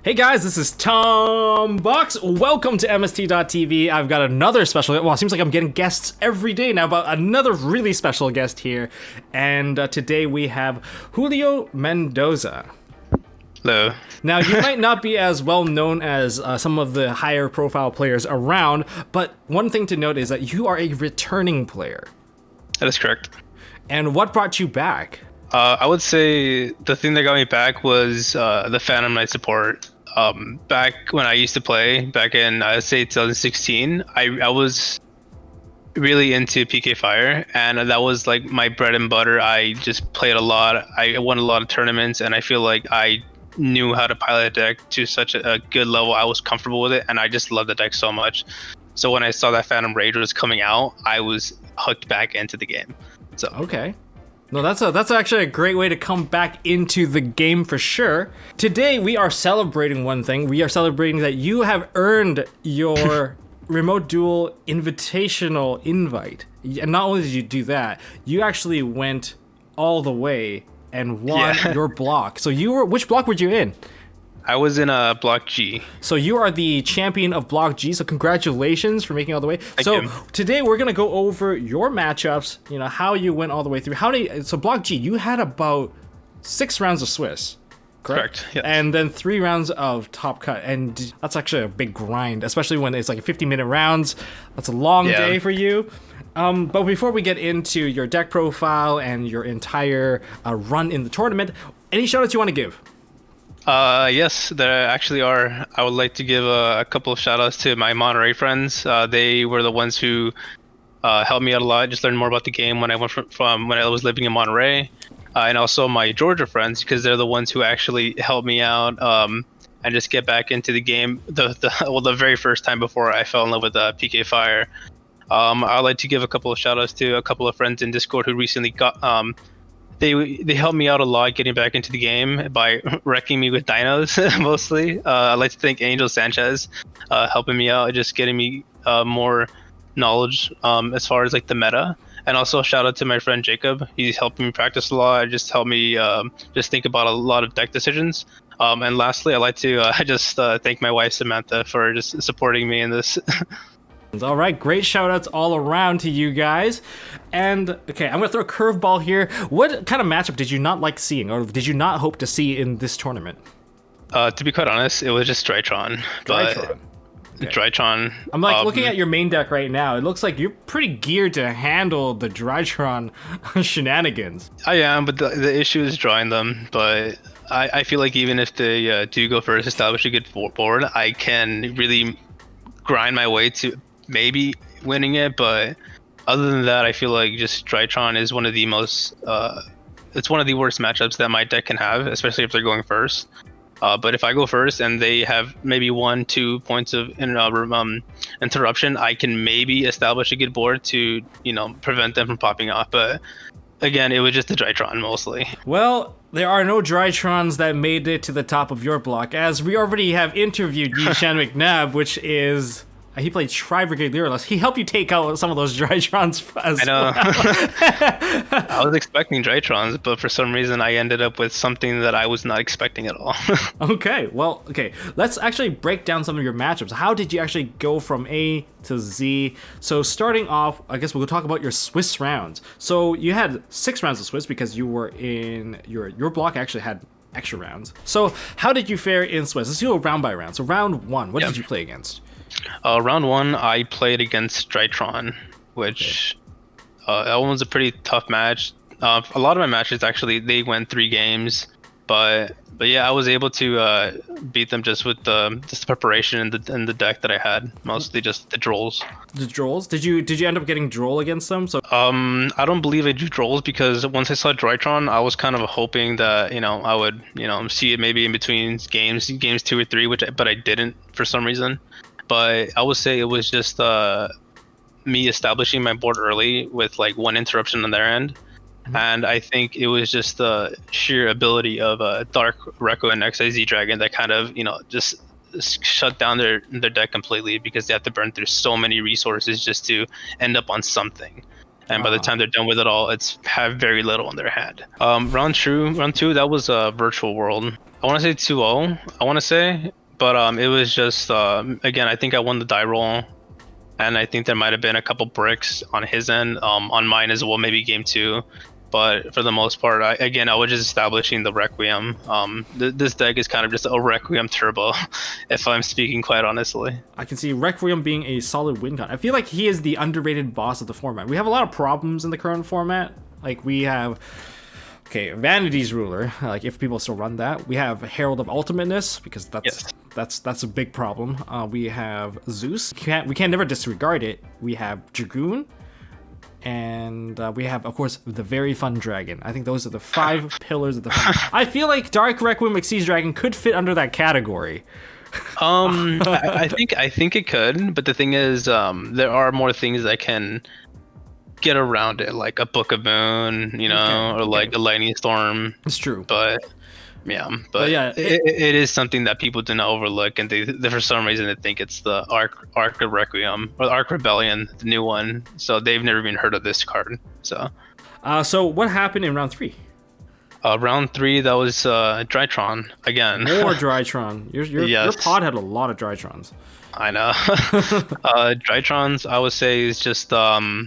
Hey guys, this is Tom Box. Welcome to MST.TV. I've got another special, well, it seems like I'm getting guests every day now, but another really special guest here. And today we have Julio Mendoza. Hello. Now, you might not be as well known as some of the higher profile players around, but one thing to note is that you are a returning player. That is correct. And what brought you back? I would say the thing that got me back was the Phantom Knight support. Back when I used to play, back in, I'd say 2016, I was really into PK Fire, and that was like my bread and butter. I just played a lot. I won a lot of tournaments, and I feel like I knew how to pilot a deck to such a good level. I was comfortable with it, and I just loved the deck so much. So when I saw that Phantom Rage was coming out, I was hooked back into the game. So okay. No, that's actually a great way to come back into the game for sure. Today we are celebrating one thing. We are celebrating that you have earned your Remote Duel Invitational invite. And not only did you do that, you actually went all the way and won your block. So which block were you in? I was in a block G. So you are the champion of block G, so congratulations for making it all the way. Thank you. Today we're gonna go over your matchups, how you went all the way through. So block G, you had about 6 rounds of Swiss, correct? Correct, yes. And then 3 rounds of top cut, and that's actually a big grind, especially when it's like 50-minute rounds. That's a long day for you. But before we get into your deck profile and your entire run in the tournament, any shoutouts you want to give? Yes, there actually are. I would like to give a couple of shout outs to my Monterey friends. They were the ones who helped me out a lot, just learn more about the game when I went from when I was living in Monterey. And also my Georgia friends, because they're the ones who actually helped me out and just get back into the game the very first time before I fell in love with PK Fire. I'd like to give a couple of shout outs to a couple of friends in Discord who recently got They helped me out a lot getting back into the game by wrecking me with dinos mostly. I'd like to thank Angel Sanchez helping me out, just getting me more knowledge as far as like the meta. And also shout out to my friend Jacob. He's helping me practice a lot. Just helped me just think about a lot of deck decisions. And lastly, I'd like to just thank my wife Samantha for just supporting me in this. All right, great shout outs all around to you guys. And okay, I'm gonna throw a curveball here. What kind of matchup did you not like seeing, or did you not hope to see in this tournament? To be quite honest, it was just Drytron. Drytron. Okay. Drytron. I'm looking at your main deck right now. It looks like you're pretty geared to handle the Drytron shenanigans. I am, but the issue is drawing them. But I feel like even if they do go first, establish a good board, I can really grind my way to maybe winning it. But other than that, I feel like just Drytron is one of the most it's one of the worst matchups that my deck can have, especially if they're going first. But if I go first and they have maybe 1-2 points of interruption, I can maybe establish a good board to prevent them from popping off. But again, it was just the Drytron mostly. Well, there are no Drytrons that made it to the top of your block, as we already have interviewed Yishan McNabb, which is he played Tri-Brigade Lyralist. He helped you take out some of those Drytrons as well. I was expecting Drytrons, but for some reason I ended up with something that I was not expecting at all. Okay, let's actually break down some of your matchups. How did you actually go from A to Z? So starting off, I guess we'll talk about your Swiss rounds. So you had 6 rounds of Swiss because you were in your block actually had extra rounds. So how did you fare in Swiss? Let's go round by round. So round 1, what did you play against? Round 1, I played against Drytron, which that one was a pretty tough match. A lot of my matches actually they went 3 games, but yeah, I was able to beat them just with the preparation and the deck that I had, mostly just the Drolls. The Drolls? Did you end up getting Droll against them? So I don't believe I do Drolls because once I saw Drytron, I was kind of hoping that I would see it maybe in between games 2 or 3, but I didn't for some reason. But I would say it was just me establishing my board early with like 1 interruption on their end. Mm-hmm. And I think it was just the sheer ability of Dark Rekko and XIZ Dragon that kind of, just shut down their deck completely because they have to burn through so many resources just to end up on something. and by the time they're done with it all, it's have very little in their hand. Round two, that was a virtual world. I want to say 2-0. I want to say, but it was just again, I think I won the die roll, and I think there might have been a couple bricks on his end, on mine as well, maybe game 2. But for the most part, I was just establishing the Requiem. This deck is kind of just a Requiem turbo, if I'm speaking quite honestly. I can see Requiem being a solid win con. I feel like he is the underrated boss of the format. We have a lot of problems in the current format. Like we have, Vanity's Ruler. Like if people still run that, we have Herald of Ultimateness because that's a big problem. We have Zeus. We can never disregard it. We have Dragoon. And we have, of course, the very fun dragon. I think those are the 5 pillars of the fun. I feel like Dark Requiem Exceeds Dragon could fit under that category. I think it could, but the thing is, there are more things that can get around it, like a Book of Moon, or like a Lightning Storm. It's true. But it is something that people do not overlook, and they for some reason they think it's the Arc of Requiem or Arc Rebellion, the new one. So they've never even heard of this card. So what happened in round 3? Round 3, that was Drytron again. More Drytron. Your pod had a lot of Drytrons. I know. Drytrons, I would say, is just I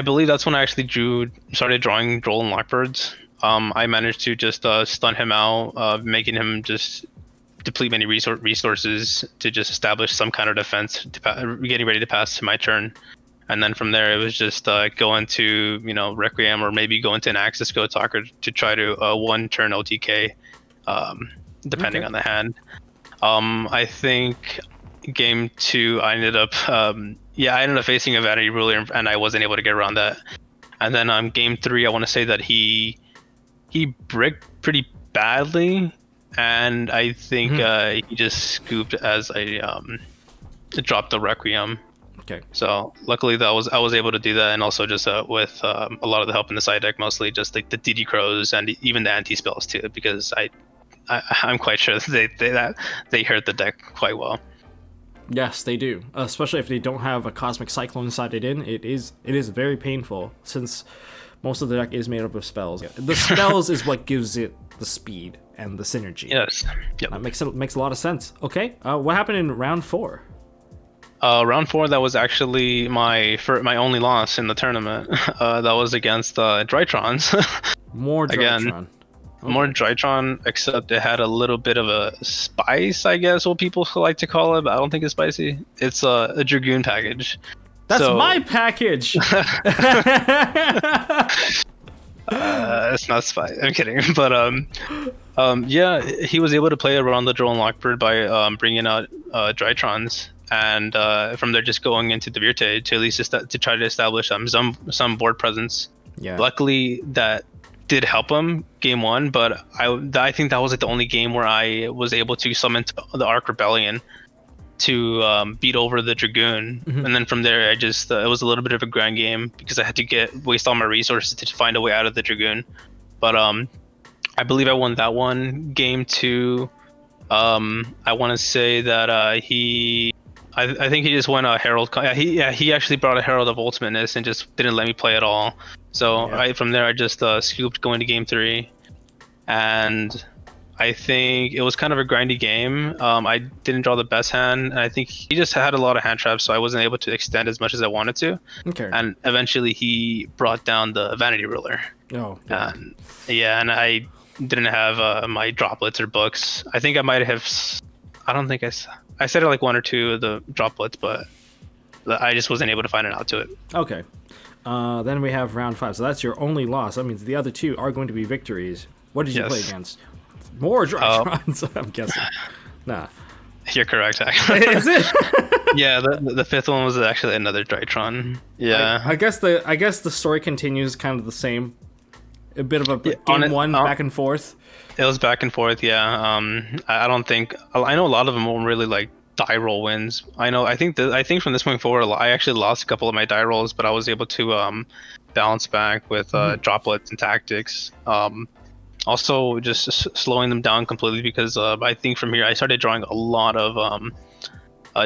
believe that's when I actually started drawing Droll and Lockbirds. I managed to just stun him out, making him just deplete many resources to just establish some kind of defense, getting ready to pass to my turn. And then from there, it was just go into Requiem, or maybe go into an Axis Go Talker to try to one turn OTK, depending on the hand. I think game 2, I ended up facing a Vanity Ruler, and I wasn't able to get around that. And then game 3, I want to say that he bricked pretty badly, and I think he just scooped as I dropped the Requiem. Okay. So luckily I was able to do that, and also just with a lot of the help in the side deck, mostly just like the DD Crows and even the anti spells too, because I'm quite sure that they hurt the deck quite well. Yes, they do. Especially if they don't have a Cosmic Cyclone sided in. It is very painful, since most of the deck is made up of spells. The spells is what gives it the speed and the synergy. Yes. Yep. That makes a lot of sense. Okay. What happened in round 4? Round 4, that was actually my only loss in the tournament. That was against Drytrons. More Drytron. Again, more Drytron, except it had a little bit of a spice, I guess, what people like to call it, but I don't think it's spicy. It's a Dragoon package. That's my package! It's not spicy. I'm kidding. But he was able to play around the Droll and Lockbird by bringing out Drytrons, and from there just going into the Virte to at least to try to establish some board presence. Yeah. Luckily, that did help him game 1, but I think that was like the only game where I was able to summon the Arc Rebellion to beat over the Dragoon. And then from there, I just it was a little bit of a grind game because I had to waste all my resources to find a way out of the Dragoon. But I believe I won that one. Game 2, I want to say that I think he just went a Herald. He actually brought a Herald of Ultimateness and just didn't let me play at all. So from there, I just scooped going to game 3, and I think it was kind of a grindy game. I didn't draw the best hand, and I think he just had a lot of hand traps, so I wasn't able to extend as much as I wanted to. Okay. And eventually, he brought down the Vanity Ruler. Oh. And I didn't have my droplets or books. I think I might have. I don't think I said it like 1 or 2 of the droplets, but I just wasn't able to find an out to it. Okay. Then we have round 5. So that's your only loss. That means the other 2 are going to be victories. What did you play against? More Drytrons, I'm guessing. Nah. You're correct, actually. Is it? Yeah, the 5th one was actually another Drytron. Yeah. I guess the story continues kind of the same. A bit of a game 1 back and forth. It was back and forth, yeah. I don't think I know a lot of them won't really like die roll wins. I think from this point forward, I actually lost a couple of my die rolls, but I was able to balance back with droplets and tactics. Also, just slowing them down completely because I think from here I started drawing a lot of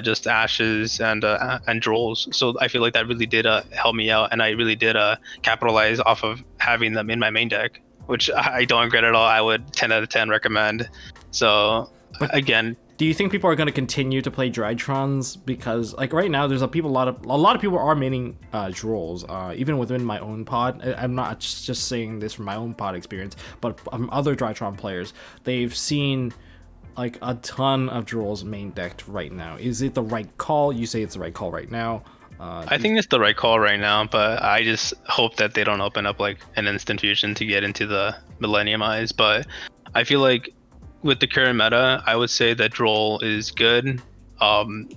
just ashes and drolls. So I feel like that really did help me out, and I really did capitalize off of having them in my main deck, which I don't regret at all. I would 10 out of 10 recommend. So again, do you think people are going to continue to play Drytrons? Because like right now, there's a lot of people are maining drolls, even within my own pod. I'm not just saying this from my own pod experience, but other Drytron players, they've seen like a ton of drolls main decked right now. Is it the right call? You say it's the right call right now. I think it's the right call right now, but I just hope that they don't open up like an instant fusion to get into the Millennium Eyes. But I feel like with the current meta, I would say that Droll is good,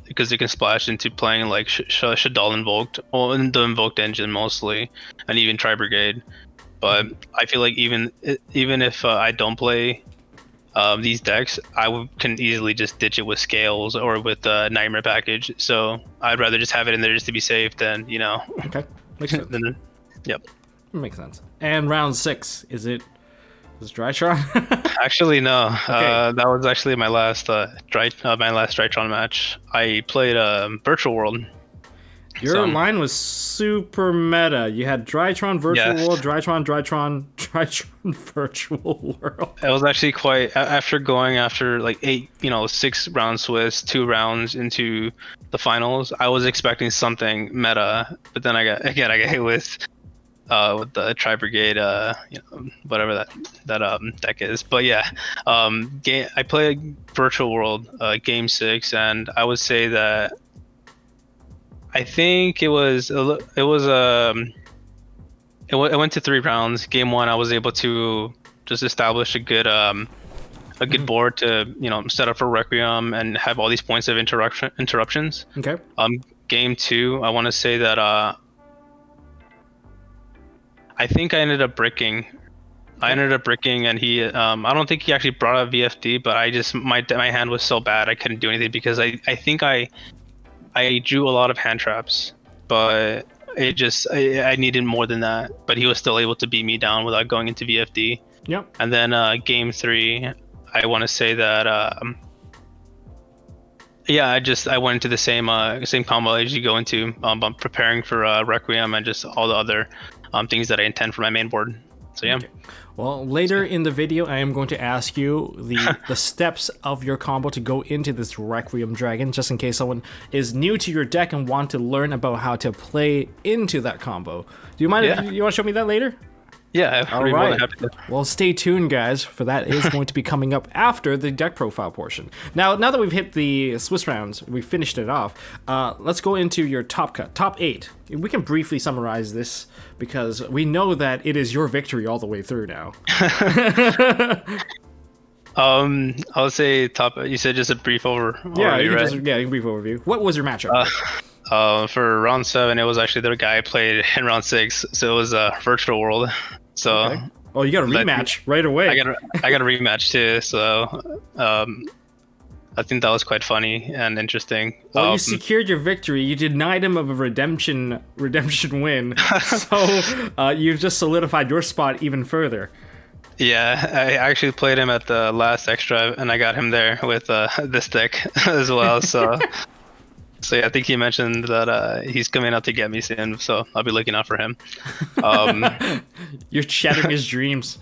because it can splash into playing like Shaddoll Invoked, or in the Invoked engine mostly, and even Tri Brigade. But I feel like even if I don't play these decks, can easily just ditch it with Scales or with the Nightmare package. So I'd rather just have it in there just to be safe than, Okay, makes sense. Yep. Makes sense. And round 6, is Drytron? Actually, no. Okay. That was actually my last Drytron match. I played Virtual World. Your line was super meta. You had Drytron Virtual World, Drytron Virtual World. It was actually quite, after going after like 6 round Swiss, 2 rounds into the finals, I was expecting something meta, but then I got hit with the Tri Brigade, whatever that deck is. But yeah, I played Virtual World game 6, and I would say that I think it went to 3 rounds. Game 1, I was able to just establish a good board to set up for Requiem and have all these points of interruptions. Okay. Game 2, I want to say that I think I ended up bricking. And he I don't think he actually brought up VFD, but my hand was so bad I couldn't do anything, because I think I drew a lot of hand traps, but I needed more than that. But he was still able to beat me down without going into VFD. Yep. And then game 3, I want to say that I went into the same combo as you go into, preparing for Requiem and just all the other things that I intend for my main board. So yeah. Okay. Well, later in the video, I am going to ask you the steps of your combo to go into this Requiem Dragon, just in case someone is new to your deck and want to learn about how to play into that combo. Do you mind if you want to show me that later? Yeah, all right. Well, stay tuned, guys, for that is going to be coming up after the deck profile portion. Now that we've hit the Swiss rounds, we finished it off, let's go into your top 8. We can briefly summarize this, because we know that it is your victory all the way through now. I would say top. You said just a brief overview, right? A brief overview. What was your matchup? For round 7, it was actually the guy I played in round 6, so it was Virtual World. So, okay. Oh, you got a rematch right away. I got a rematch too. So, I think that was quite funny and interesting. Well, you secured your victory. You denied him of a redemption win. So you've just solidified your spot even further. Yeah, I actually played him at the last extra, and I got him there with this deck as well. So. So yeah, I think he mentioned that he's coming out to get me soon, so I'll be looking out for him. You're shattering his dreams.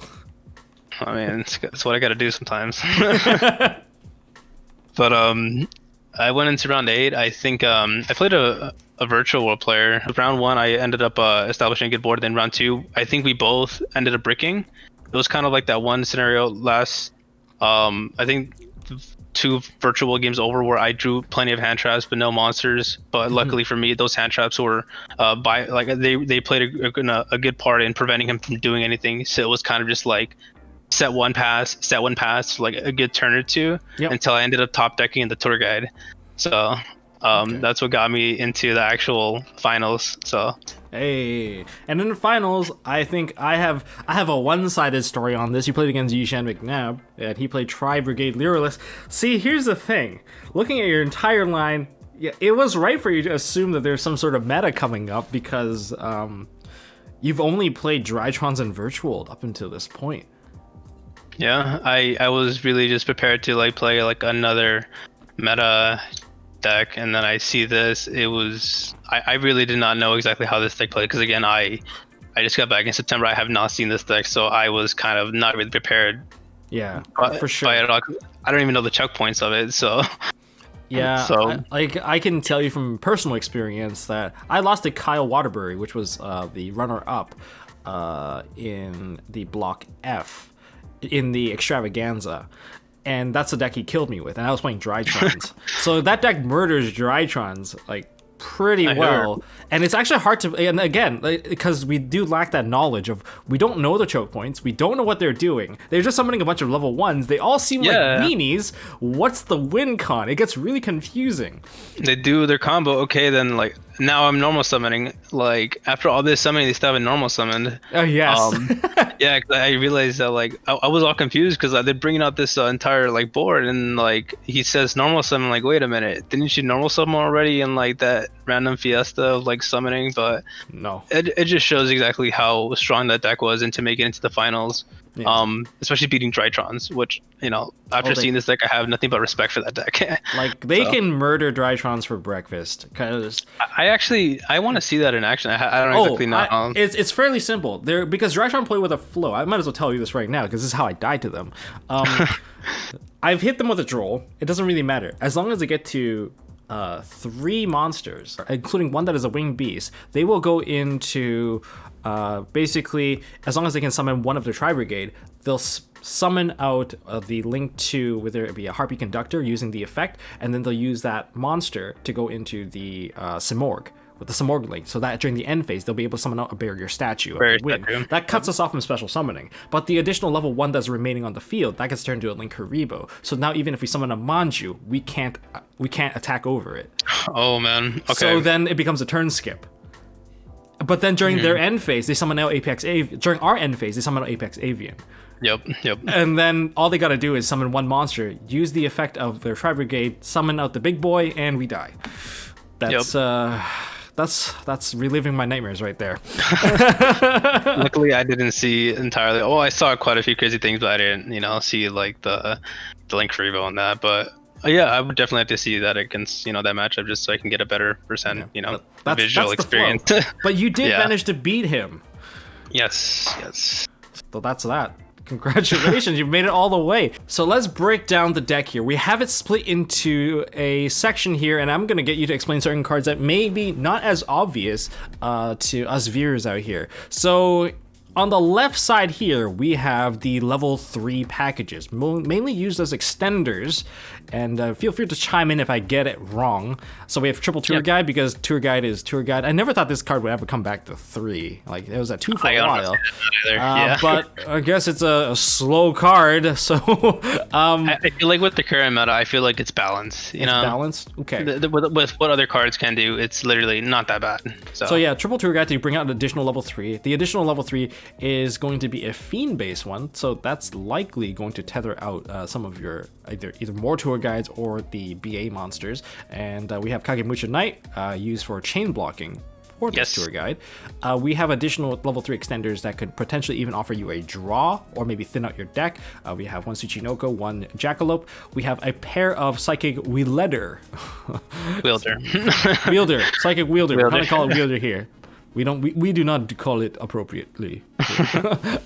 I mean, it's what I got to do sometimes. But I went into round 8. I think I played a Virtual World player. Round 1, I ended up establishing a good board. Then round 2, I think we both ended up bricking. It was kind of like that one scenario last. I think 2 virtual games over where I drew plenty of hand traps but no monsters. But luckily for me, those hand traps were they played a good part in preventing him from doing anything. So it was kind of just like set one pass, like a good turn or two, until I ended up top decking in the tour guide. So that's what got me into the actual finals. So hey, and in the finals, I think I have a one-sided story on this. You played against Yishan McNabb, and he played Tri Brigade Lyralist. See, here's the thing: looking at your entire line, it was right for you to assume that there's some sort of meta coming up, because you've only played Drytrons and Virtual up until this point. Yeah, I was really just prepared to play another meta deck, and then I see this. It was I really did not know exactly how this deck played because again I just got back in September. I have not seen this deck, so I was kind of not really prepared. Yeah, by, for sure. By it all. I don't even know the choke points of it, so. Yeah, So I can tell you from personal experience that I lost to Kyle Waterbury, which was the runner-up in the Block F in the Extravaganza. And that's the deck he killed me with, and I was playing Drytrons. So that deck murders Drytrons, like, pretty well. And it's actually hard to, and again, because we do lack that knowledge of, we don't know the choke points, we don't know what they're doing. They're just summoning a bunch of level 1s. They all seem like weenies. What's the win con? It gets really confusing. They do their combo, okay, then like now I'm normal summoning. Like after all this summoning, they still haven't normal summoned. Oh yes. Yeah, 'cause I realized that like I was all confused because they're bringing out this entire like board, and like he says normal summon. Like wait a minute, didn't you normal summon already in like that random fiesta of like summoning? But no, it just shows exactly how strong that deck was and to make it into the finals. Yeah. Especially beating Drytrons, which after seeing this deck, I have nothing but respect for that deck. Like they can murder Drytrons for breakfast because I want to see that in action. I don't exactly know. It's fairly simple. Because Drytron play with a flow. I might as well tell you this right now because this is how I died to them. I've hit them with a droll. It doesn't really matter as long as they get to 3 monsters, including one that is a winged beast. They will go into basically, as long as they can summon one of their Tri-Brigade, they'll summon out the Link 2, whether it be a Harpy Conductor using the effect, and then they'll use that monster to go into the Simorgh with the Simorgh Link, so that during the end phase, they'll be able to summon out a barrier statue. That cuts us off from special summoning. But the additional level 1 that's remaining on the field, that gets turned into a Link Haribo. So now even if we summon a Manju, we can't attack over it. Oh man. Okay. So then it becomes a turn skip. But then during their end phase, they summon out Apex Avian. During our end phase, they summon out Apex Avian. Yep. And then all they gotta do is summon one monster, use the effect of their Tri-Brigade, summon out the big boy, and we die. That's reliving my nightmares right there. Luckily, I didn't see entirely. Oh, I saw quite a few crazy things, but I didn't, see like the Link Haribo on that. But yeah, I would definitely have to see that against that matchup just so I can get a better percent, visual experience. But you did manage to beat him. Yes. So that's that. Congratulations, you've made it all the way. So let's break down the deck here. We have it split into a section here, and I'm going to get you to explain certain cards that may be not as obvious to us viewers out here. So on the left side here, we have the level 3 packages, mainly used as extenders, and feel free to chime in if I get it wrong. So we have triple tour guide because tour guide is tour guide. I never thought this card would ever come back to 3. Like it was at 2 for a while. But I guess it's a slow card. So I feel like with the current meta, I feel like it's balanced. It's balanced. Okay. With what other cards can do, it's literally not that bad. So yeah, triple tour guide to bring out an additional level 3. The additional level 3 is going to be a fiend-based one, so that's likely going to tether out some of your either more tour guides or the BA monsters. And we have Kagemusha Knight used for chain blocking for this tour guide. We have additional level 3 extenders that could potentially even offer you a draw or maybe thin out your deck. We have one Tsuchinoko, one Jackalope. We have a pair of Psychic Wielder. Wielder. Psychic Wielder. We're going to call it Wielder here. We do not call it appropriately.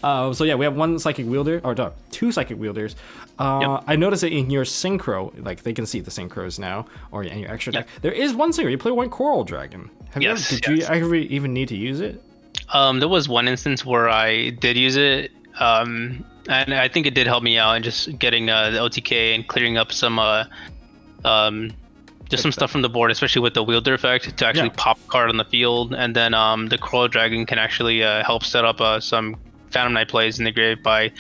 So yeah, we have one Psychic Wielder, or no, 2 Psychic Wielders. I noticed that in your synchro, like they can see the synchros now, or in your extra deck, there is one synchro. You play one Coral Dragon. Did you ever even need to use it? There was one instance where I did use it, and I think it did help me out in just getting the OTK and clearing up some just some stuff from the board, especially with the wielder effect to actually pop a card on the field, and then the Coral Dragon can actually help set up some Phantom Knight plays in the grave by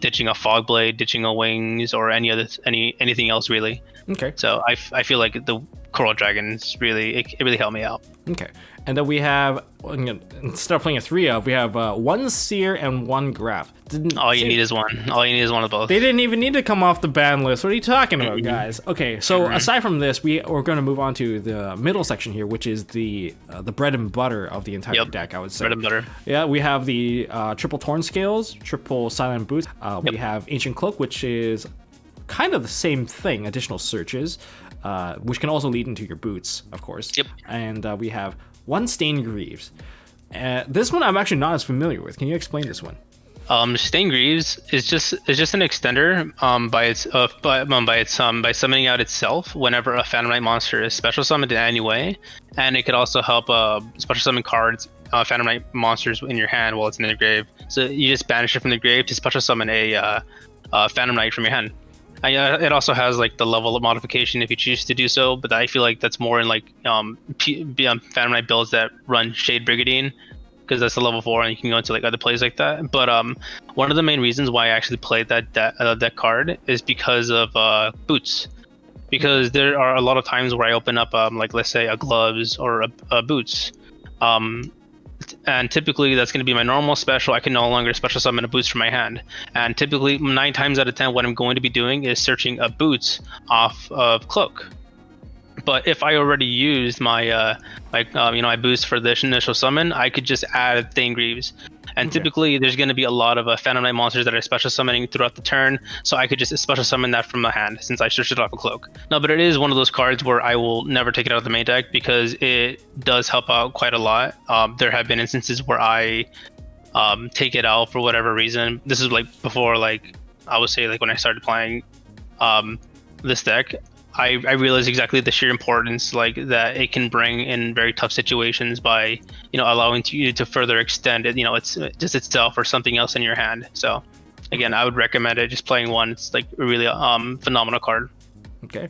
ditching a Fog Blade, ditching a Wings, or anything else really. Okay. So I feel like the Coral Dragons really really helped me out. Okay. And then we have, instead of playing a 3 of, we have one Seer and one Graph. All you need is one. All you need is one of both. They didn't even need to come off the ban list. What are you talking about, guys? Okay, so aside from this, we're going to move on to the middle section here, which is the bread and butter of the entire deck, I would say. Bread and butter. Yeah, we have the triple Torn Scales, triple Silent Boots. We have Ancient Cloak, which is kind of the same thing, additional searches, which can also lead into your boots, of course. Yep. And we have one Stained Greaves. This one I'm actually not as familiar with. Can you explain this one? Stained Greaves is just an extender by summoning out itself whenever a Phantom Knight monster is special summoned in any way, and it could also help special summon cards, Phantom Knight monsters in your hand while it's in the grave. So you just banish it from the grave to special summon a Phantom Knight from your hand. And, it also has like the level of modification if you choose to do so, but I feel like that's more in like Phantom Knight builds that run Shade Brigadine, because that's a level 4 and you can go into like other plays like that. But one of the main reasons why I actually played that card is because of boots, because there are a lot of times where I open up like, let's say, a gloves or a boots, and typically that's going to be my normal special. I can no longer special summon a boots from my hand, and typically 9 times out of 10 what I'm going to be doing is searching a boots off of cloak. But if I already used my my boost for the initial summon, I could just add Stained Greaves. And typically there's going to be a lot of Phantom Knight monsters that are special summoning throughout the turn, so I could just special summon that from my hand since I searched it off a cloak. No, but it is one of those cards where I will never take it out of the main deck because it does help out quite a lot. There have been instances where I take it out for whatever reason. This is like before, like I would say, like when I started playing this deck. I realized exactly the sheer importance like that it can bring in very tough situations by allowing you to further extend it, it's just itself or something else in your hand. So again, I would recommend it. Just playing one, it's like a really phenomenal card. Okay,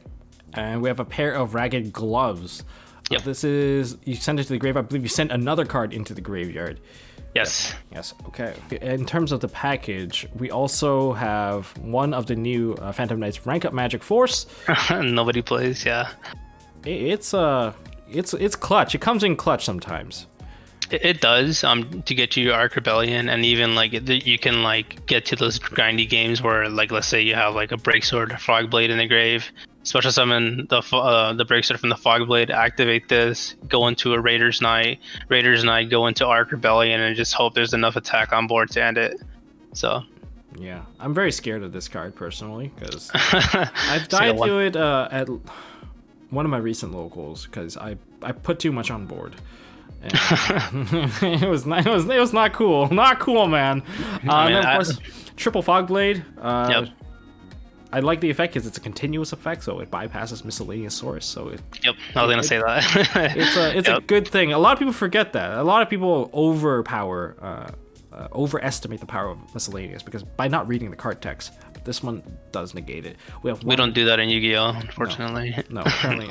and we have a pair of Ragged Gloves. Yep. This is, you send it to the grave. I believe you sent another card into the graveyard. Yes. Yes. Okay. In terms of the package, we also have one of the new Phantom Knights Rank Up Magic Force. Nobody plays. Yeah. It's clutch. It comes in clutch sometimes. It does. To get to your Arc Rebellion, and even like you can like get to those grindy games where, like, let's say you have like a Breaksword, Fogblade in the grave. Special summon the Breaksword from the Fogblade, activate this, go into a Raider's Knight, go into Arc Rebellion, and just hope there's enough attack on board to end it. So yeah, I'm very scared of this card personally because I've died to it at one of my recent locals because I put too much on board. And it was not cool, man. And then of course, triple Fogblade. Yep. I like the effect because it's a continuous effect, so it bypasses Miscellaneous Source. So Yep, I was gonna say that. It's a good thing. A lot of people forget that. A lot of people overestimate the power of Miscellaneous because by not reading the card text. This one does negate it. We don't do that in Yu-Gi-Oh, unfortunately. No, apparently.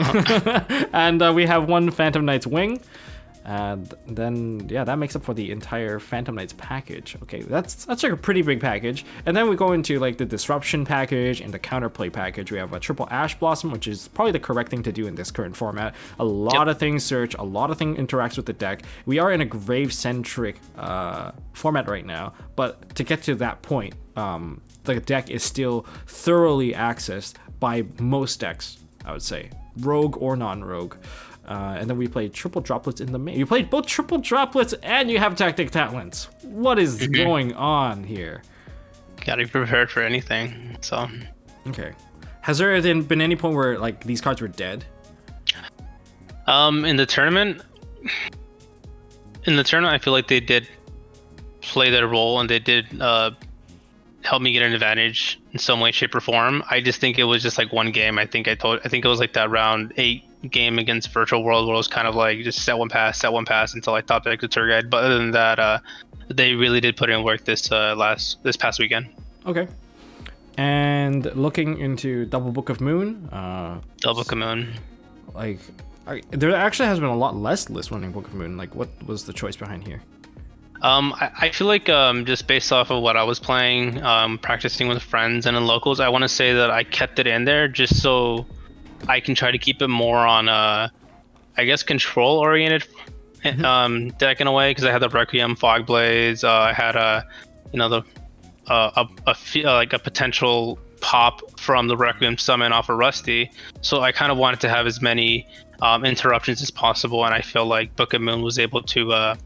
And we have one Phantom Knight's Wing. And then, yeah, that makes up for the entire Phantom Knights package. Okay, that's like a pretty big package. And then we go into like the Disruption package and the Counterplay package. We have a triple Ash Blossom, which is probably the correct thing to do in this current format. A lot of things search, a lot of things interacts with the deck. We are in a grave-centric format right now, but to get to that point, the deck is still thoroughly accessed by most decks, I would say, rogue or non-rogue. And then we played triple droplets in the main. You played both triple droplets and you have tactic talents. What is going on here? Gotta be prepared for anything. So. Okay. Has there been any point where like these cards were dead? In the tournament, I feel like they did play their role and they did help me get an advantage in some way, shape, or form. I just think it was just like one game. I think it was like that round 8 game against Virtual World where it was kind of like just set one pass until I top decked the tour guide. But other than that, they really did put in work this past weekend. Okay. And looking into Double Book of Moon. Double Book of Moon. Like, there actually has been a lot less list running Book of Moon. Like, what was the choice behind here? I feel like just based off of what I was playing, practicing with friends and in locals, I want to say that I kept it in there just so I can try to keep it more on I guess control oriented deck in a way, because I had the Requiem Fogblades, I had a potential pop from the Requiem summon off of Rusty, so I kind of wanted to have as many interruptions as possible, and I feel like Book of Moon was able to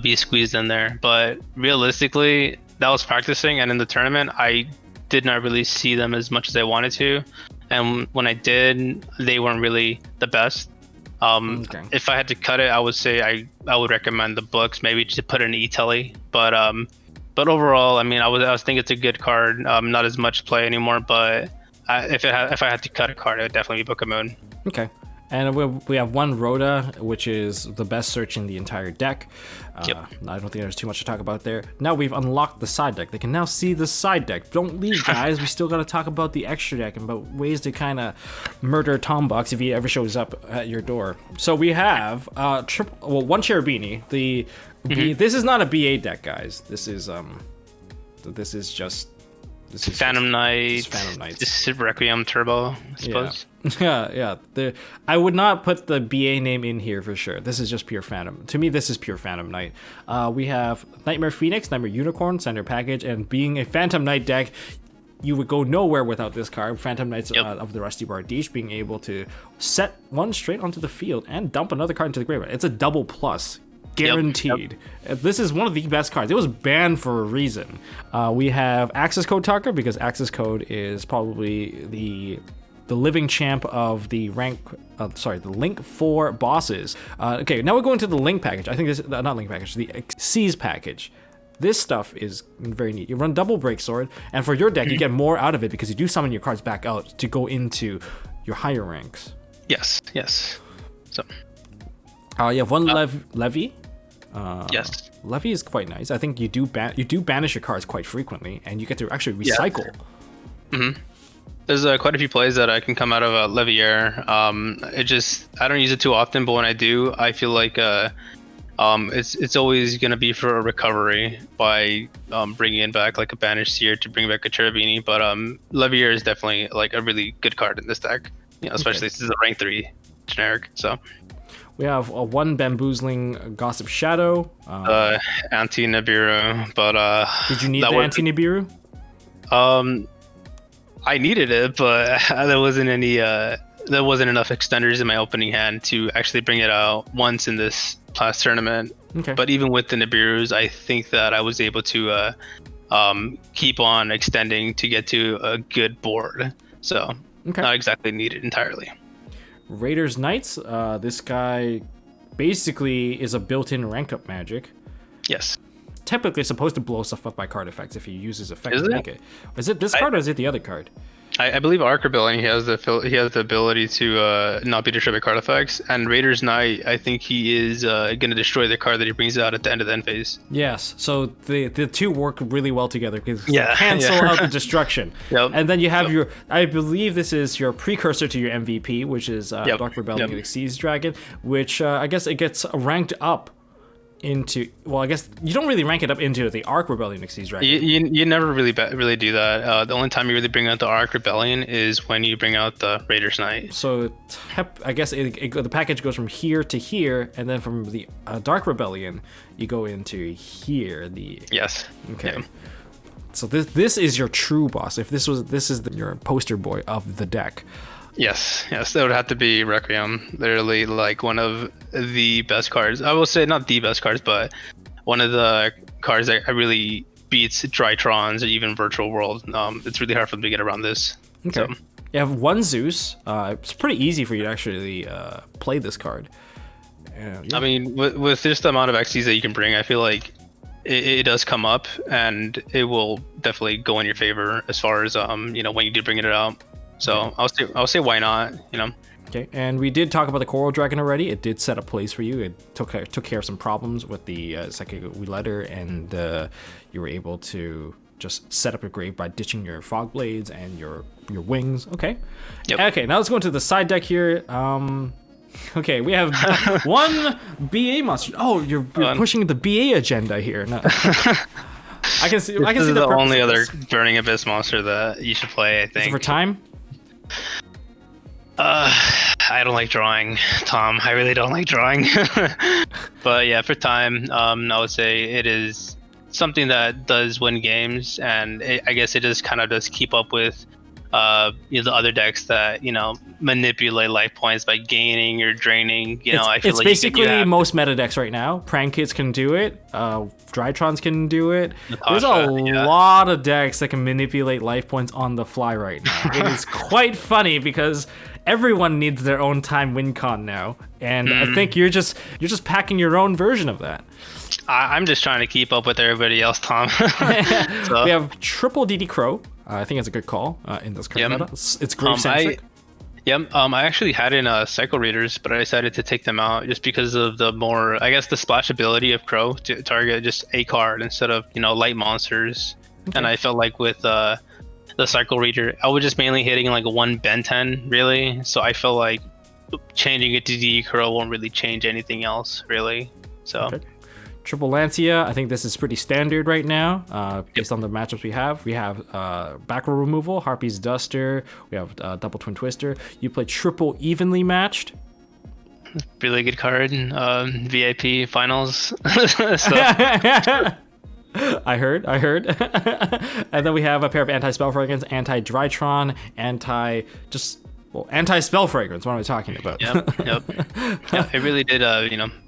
be squeezed in there. But realistically, that was practicing, and in the tournament I did not really see them as much as I wanted to, and when I did, they weren't really the best. If I had to cut it, I would say I would recommend the books, maybe to put in E-Telly. But overall, I mean, I was think it's a good card. Not as much play anymore, but if I had to cut a card, it would definitely be Book of Moon. Okay. And we have one Rhoda, which is the best search in the entire deck. Yep. I don't think there's too much to talk about there. Now we've unlocked the side deck. They can now see the side deck. Don't leave, guys. We still got to talk about the extra deck and about ways to kind of murder Tombox if he ever shows up at your door. So we have one Cherubini. This is not a BA deck, guys. This is just Phantom Knight. Phantom Knights. This is Requiem Turbo, I suppose. Yeah. I would not put the BA name in here for sure. This is just pure Phantom. To me, this is pure Phantom Knight. We have Nightmare Phoenix, Nightmare Unicorn, Center Package, and being a Phantom Knight deck, you would go nowhere without this card. Phantom Knights of the Rusty Bardiche, being able to set one straight onto the field and dump another card into the graveyard. It's a double plus. Guaranteed. This is one of the best cards. It was banned for a reason. We have Access Code Talker because Access Code is probably the living champ of the the Link 4 bosses. Okay, now we're going to the Link package. I think this not Link package, the Seize package. This stuff is very neat. You run double Break Sword, and for your deck, you get more out of it because you do summon your cards back out to go into your higher ranks. Yes. So. You have one Levy. Yes. Levy is quite nice. I think you do banish your cards quite frequently, and you get to actually recycle. Yeah. There's quite a few plays that I can come out of Levier. I don't use it too often, but when I do, I feel like it's always gonna be for a recovery by bringing in back like a banished seer to bring back a Cherubini. But Levier is definitely like a really good card in this deck, especially since it's a rank 3 generic. So. We have one Bamboozling Gossip Shadow. Anti-Nibiru, but... Did you need the Anti-Nibiru? I needed it, but there wasn't enough extenders in my opening hand to actually bring it out once in this last tournament. Okay. But even with the Nibirus, I think that I was able to keep on extending to get to a good board. So, not exactly needed entirely. Raiders Knights, this guy basically is a built-in rank up magic. Yes. Typically supposed to blow stuff up by card effects if he uses effect to make it. Is it this card or is it the other card? I believe Arc Rebellion, he has the ability to not be destroyed by card effects, and Raiders Knight, I think he is going to destroy the card that he brings out at the end of the end phase. Yes, so the two work really well together because they cancel out the destruction. And then you have your, I believe this is your precursor to your MVP, which is Dark Rebellion Xyz Dragon, which I guess it gets ranked up into, well, I guess you don't really rank it up into the Arc Rebellion Xyz Dragon. You never really do that. The only time you really bring out the Arc Rebellion is when you bring out the Raiders Knight. So I guess the package goes from here to here, and then from the Dark Rebellion you go into here. Yes. Okay. Yeah. So this is your true boss. If this is your poster boy of the deck. Yes, that would have to be Requiem. Literally, like one of the best cards. I will say not the best cards, but one of the cards that really beats Drytrons or even Virtual World. It's really hard for them to get around this. Okay. So. You have one Zeus. It's pretty easy for you to actually play this card. Yeah. I mean, with just the amount of XCs that you can bring, I feel like it does come up, and it will definitely go in your favor as far as when you do bring it out. So I'll say why not, Okay, and we did talk about the Coral Dragon already. It did set a place for you. It took care of some problems with the Psychic Letter, and you were able to just set up a grave by ditching your Fog Blades and your wings. Okay. Yep. Okay, now let's go into the side deck here. Okay, we have one BA monster. Oh, you're pushing the BA agenda here. No. I can see. This is the only other Burning Abyss monster that you should play, I think. Is it for time? I don't like drawing, Tom. I really don't like drawing. But yeah, for time, I would say it is something that does win games, and I guess it just kind of does keep up with the other decks that manipulate life points by gaining or draining. I feel it's like basically most meta decks right now. Prank Kids can do it. Drytrons can do it. There's a lot of decks that can manipulate life points on the fly right now. It is quite funny because everyone needs their own time win con now, and I think you're just packing your own version of that. I'm just trying to keep up with everybody else, Tom. So. We have triple DD Crow. I think it's a good call in this card meta. It's grave centric. I actually had in Cycle Readers, but I decided to take them out just because of the more, I guess, the splash ability of Crow to target just a card instead of light monsters. Okay. And I felt like with the Cycle Reader, I was just mainly hitting like one Ben 10 really. So I felt like changing it to DD Crow won't really change anything else really. So. Okay. Triple Lancia, I think this is pretty standard right now, based on the matchups we have. We have back row removal, Harpy's Duster, we have double Twin Twister. You play triple evenly matched. Really good card, VIP finals. I heard. And then we have a pair of anti-spell fragrance, anti-Drytron, anti-spell fragrance. What am I talking about? Yep. Yeah, it really did,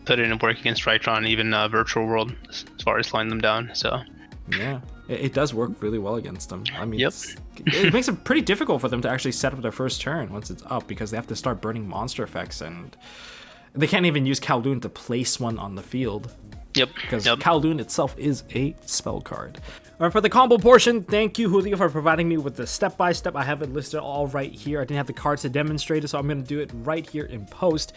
put it in work against Drytron, even Virtual World, as far as slowing them down. So. Yeah, it does work really well against them. I mean, it makes it pretty difficult for them to actually set up their first turn once it's up because they have to start burning monster effects, and they can't even use Kowloon to place one on the field. Because Kowloon itself is a spell card. All right, for the combo portion, thank you, Julio, for providing me with the step-by-step. I have it listed all right here. I didn't have the cards to demonstrate it, so I'm going to do it right here in post.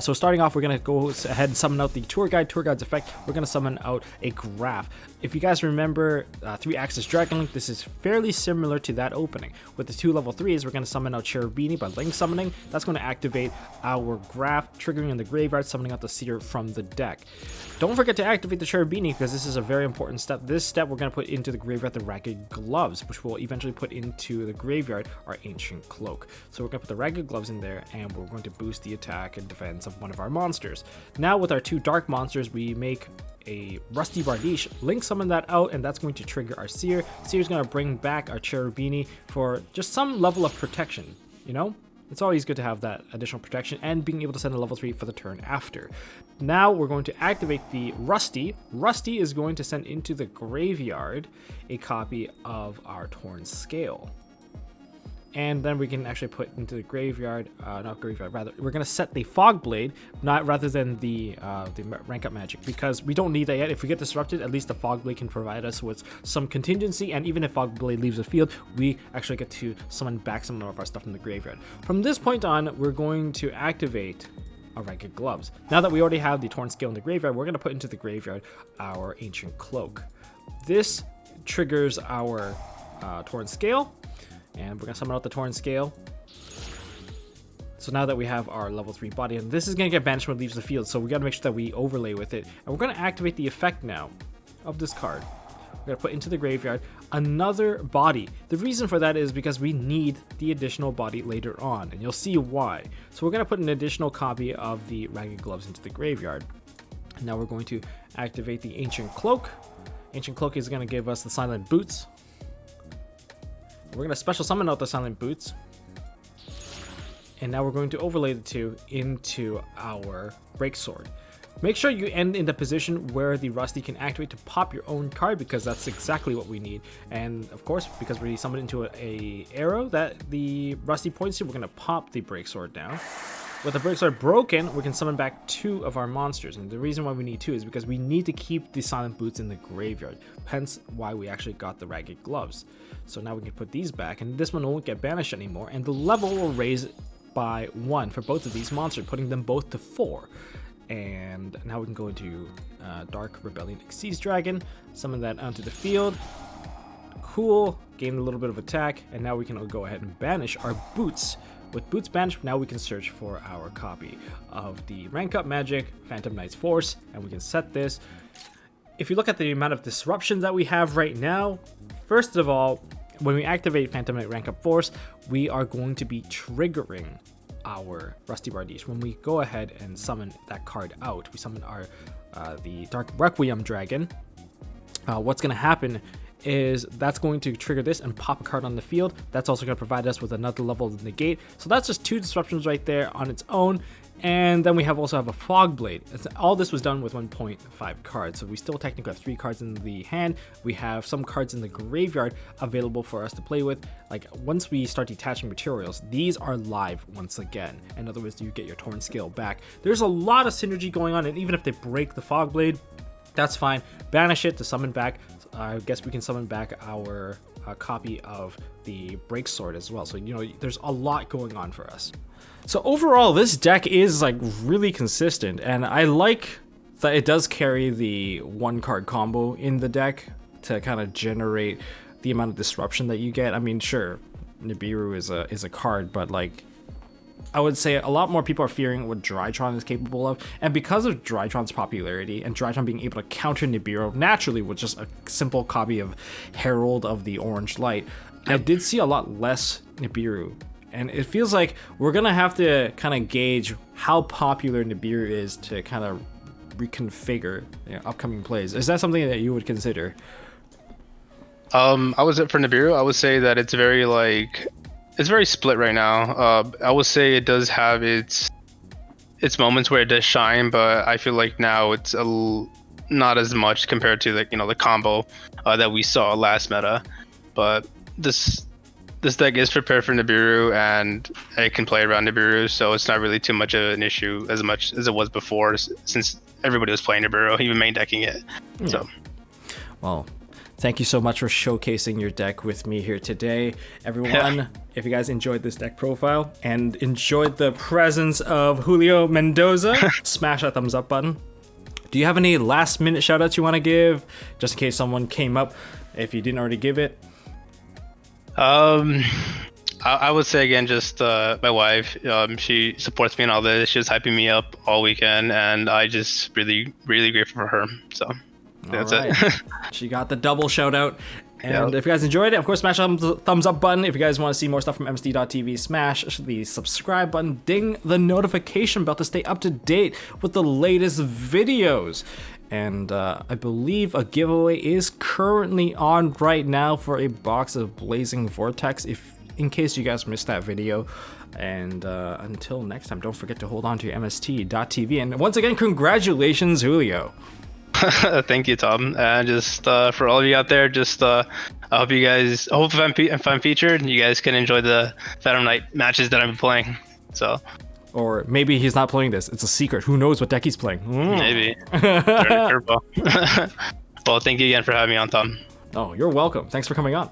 So starting off, we're going to go ahead and summon out the Tour Guide's effect. We're going to summon out a Graph. If you guys remember 3-Axis Dragon Link, this is fairly similar to that opening. With the 2 level 3s, we're going to summon out Cherubini by Link Summoning. That's going to activate our Graph, triggering in the graveyard, summoning out the Seer from the deck. Don't forget to activate the Cherubini because this is a very important step. This step we're going to put into the graveyard the Ragged Gloves, which will eventually put into the graveyard our Ancient Cloak. So we're going to put the Ragged Gloves in there, and we're going to boost the attack and defense of one of our monsters. Now with our 2 dark monsters, we make a Rusty Bardiche, Link summon that out, and that's going to trigger our Seer. Seer's going to bring back our Cherubini for just some level of protection, It's always good to have that additional protection and being able to send a level 3 for the turn after. Now we're going to activate the Rusty. Rusty is going to send into the graveyard a copy of our Torn Scale. And then we can actually put into the graveyard, we're going to set the Fog Blade, rather than the rank up magic, because we don't need that yet. If we get disrupted, at least the Fog Blade can provide us with some contingency, and even if Fog Blade leaves the field, we actually get to summon back some of our stuff in the graveyard. From this point on, we're going to activate our Ragged Gloves. Now that we already have the Torn Scale in the graveyard, we're going to put into the graveyard our Ancient Cloak. This triggers our Torn Scale, and we're going to summon out the Torn Scale. So now that we have our level 3 body, and this is going to get banished when it leaves the field, so we got to make sure that we overlay with it. And we're going to activate the effect now of this card. We're going to put into the graveyard another body. The reason for that is because we need the additional body later on, and you'll see why. So we're going to put an additional copy of the Ragged Gloves into the graveyard. And now we're going to activate the Ancient Cloak. Ancient Cloak is going to give us the Silent Boots. We're going to special summon out the Silent Boots. And now we're going to overlay the 2 into our Breaksword. Make sure you end in the position where the Rusty can activate to pop your own card, because that's exactly what we need. And of course, because we summon into a arrow that the Rusty points to, we're going to pop the Breaksword down. With the Breaksword broken, we can summon back 2 of our monsters. And the reason why we need 2 is because we need to keep the Silent Boots in the graveyard. Hence why we actually got the Ragged Gloves. So now we can put these back, and this one won't get banished anymore. And the level will raise by 1 for both of these monsters, putting them both to 4. And now we can go into Dark Rebellion Xyz Dragon, summon that onto the field. Cool, gain a little bit of attack, and now we can go ahead and banish our Boots. With Boots banished, now we can search for our copy of the Rank Up Magic, Phantom Knight's Force, and we can set this. If you look at the amount of disruptions that we have right now, first of all, when we activate Phantom Knight Rank Up Force, we are going to be triggering our Rusty Bardiche. When we go ahead and summon that card out, we summon our the Dark Requiem Dragon. What's going to happen is that's going to trigger this and pop a card on the field. That's also going to provide us with another level of negate. So that's just 2 disruptions right there on its own. And then we also have a Fog Blade. All this was done with 1.5 cards. So we still technically have 3 cards in the hand. We have some cards in the graveyard available for us to play with. Like once we start detaching materials, these are live once again. In other words, you get your Torn Scale back. There's a lot of synergy going on, and even if they break the Fog Blade, that's fine. Banish it to summon back. I guess we can summon back our copy of the Break Sword as well. So, you know, there's a lot going on for us. So overall, this deck is like really consistent, and I like that it does carry the 1-card combo in the deck to kind of generate the amount of disruption that you get. I mean, sure, Nibiru is a card, but like I would say a lot more people are fearing what Drytron is capable of, and because of Drytron's popularity and Drytron being able to counter Nibiru naturally with just a simple copy of Herald of the Orange Light, I did see a lot less Nibiru. And it feels like we're going to have to kind of gauge how popular Nibiru is to kind of reconfigure upcoming plays. Is that something that you would consider? I would say for Nibiru, I would say that it's very split right now. I would say it does have its moments where it does shine, but I feel like now it's not as much compared to the combo that we saw last meta. But this deck is prepared for Nibiru, and it can play around Nibiru, so it's not really too much of an issue as much as it was before, since everybody was playing Nibiru, even main decking it. Yeah. So, well, thank you so much for showcasing your deck with me here today, everyone. If you guys enjoyed this deck profile and enjoyed the presence of Julio Mendoza, smash that thumbs up button. Do you have any last minute shout outs you want to give, just in case someone came up if you didn't already give it? I would say again, just my wife. She supports me in all this. She was hyping me up all weekend, and I just really grateful for her. So that's it. She got the double shout out. And if you guys enjoyed it, of course, smash the thumbs up button. If you guys want to see more stuff from MST.TV, smash the subscribe button, ding the notification bell to stay up to date with the latest videos. And I believe a giveaway is currently on right now for a box of Blazing Vortex, in case you guys missed that video. And until next time, don't forget to hold on to your MST.TV. And once again, congratulations, Julio. Thank you, Tom. And just for all of you out there, just I hope if I'm featured, you guys can enjoy the Phantom Knight matches that I'm playing. So. Or maybe he's not playing this. It's a secret. Who knows what deck he's playing? Maybe. Well, thank you again for having me on, Tom. Oh, you're welcome. Thanks for coming on.